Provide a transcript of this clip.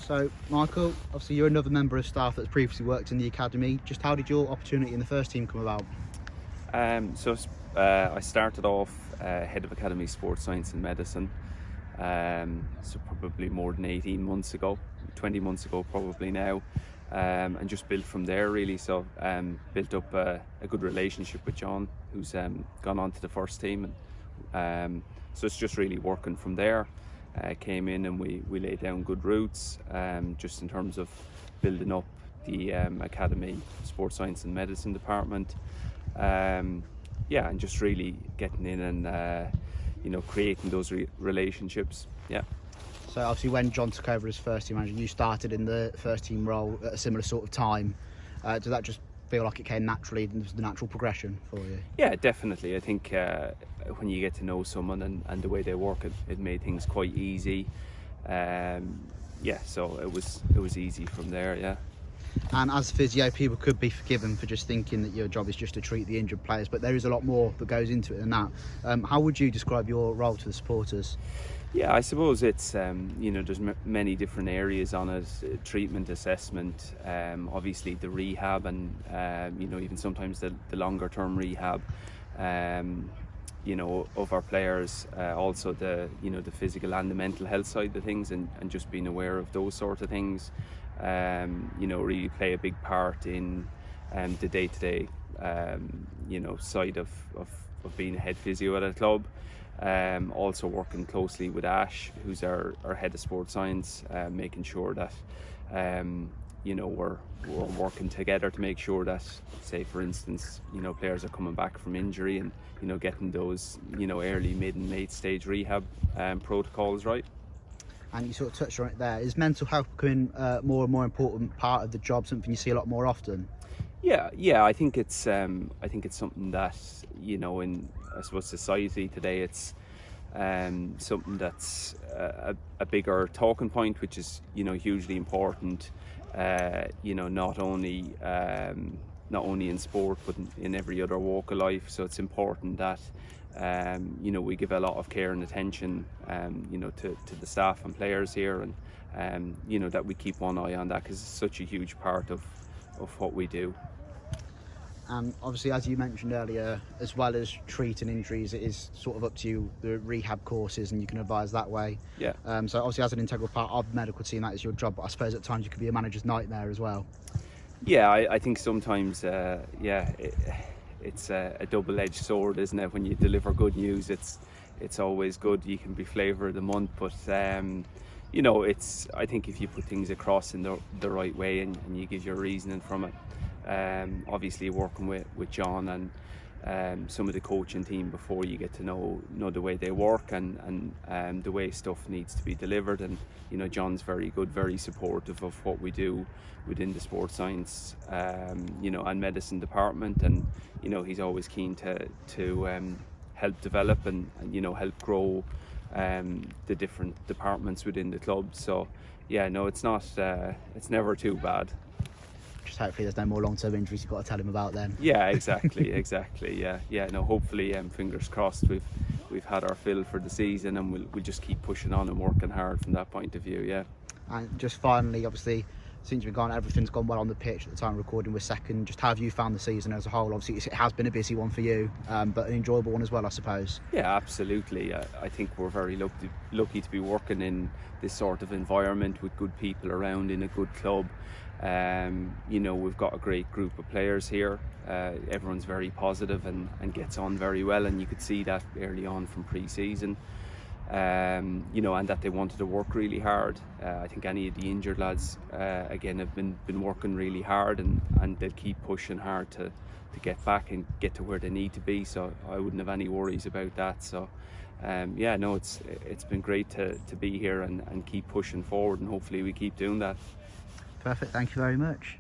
So, Michael, obviously you're another member of staff that's previously worked in the academy. Just how did your opportunity in the first team come about? I started off head of academy sports science and medicine. So probably more than 18 months ago, 20 months ago probably now, and just built from there really. So built up a good relationship with John, who's gone on to the first team, and so it's just really working from there. Came in and we laid down good roots, just in terms of building up the academy sports science and medicine department. And just really getting in and creating those relationships. So obviously when John took over as first team manager, you started in the first team role at a similar sort of time. Does that just feel like it came naturally, and was the natural progression for you? Yeah, definitely. I think when you get to know someone and the way they work, it made things quite easy. So it was easy from there. Yeah. And as physio, people could be forgiven for just thinking that your job is just to treat the injured players, but there is a lot more that goes into it than that. How would you describe your role to the supporters? Yeah, I suppose it's there's many different areas on it. Treatment, assessment, obviously the rehab, and even sometimes the longer term rehab. Of our players, also the physical and the mental health side of things, and just being aware of those sort of things. Really play a big part in the day-to-day side of being a head physio at a club. Also working closely with Ash, who's our head of sports science, making sure that we're working together to make sure that, say for instance, players are coming back from injury and getting those early, mid and late stage rehab protocols right. And you sort of touched on it there. Is mental health becoming more and more important part of the job, something you see a lot more often? Yeah. I think it's something that in, I suppose, society today, it's something that's a bigger talking point, which is hugely important. Not only in sport, but in every other walk of life. So it's important that we give a lot of care and attention to the staff and players here, and that we keep one eye on that, because it's such a huge part of what we do. And obviously, as you mentioned earlier, as well as treating injuries, it is sort of up to you, the rehab courses, and you can advise that way. Yeah. So obviously, as an integral part of the medical team, that is your job, but I suppose at times you could be a manager's nightmare as well. Yeah, I think sometimes, it's a double-edged sword, isn't it? When you deliver good news, it's always good. You can be flavour of the month, but I think if you put things across in the right way, and you give your reasoning from it. Obviously working with John and some of the coaching team before, you get to know the way they work and the way stuff needs to be delivered, and John's very good, very supportive of what we do within the sports science and medicine department, and he's always keen to help develop and help grow the different departments within the club. So it's never too bad. Just hopefully there's no more long-term injuries you've got to tell him about then. Yeah, exactly. Hopefully, fingers crossed, we've had our fill for the season, and we'll just keep pushing on and working hard from that point of view. Yeah. And just finally, obviously, since you've gone, everything's gone well on the pitch. At the time of recording, we're second. Just how have you found the season as a whole? Obviously it has been a busy one for you, but an enjoyable one as well, I suppose. Yeah, absolutely. I think we're very lucky to be working in this sort of environment with good people around, in a good club. We've got a great group of players here. Everyone's very positive and gets on very well, and you could see that early on from pre-season. And that they wanted to work really hard. I think any of the injured lads again have been working really hard, and they'll keep pushing hard to get back and get to where they need to be. So I wouldn't have any worries about that. So it's been great to be here and keep pushing forward, and hopefully we keep doing that. Perfect, thank you very much.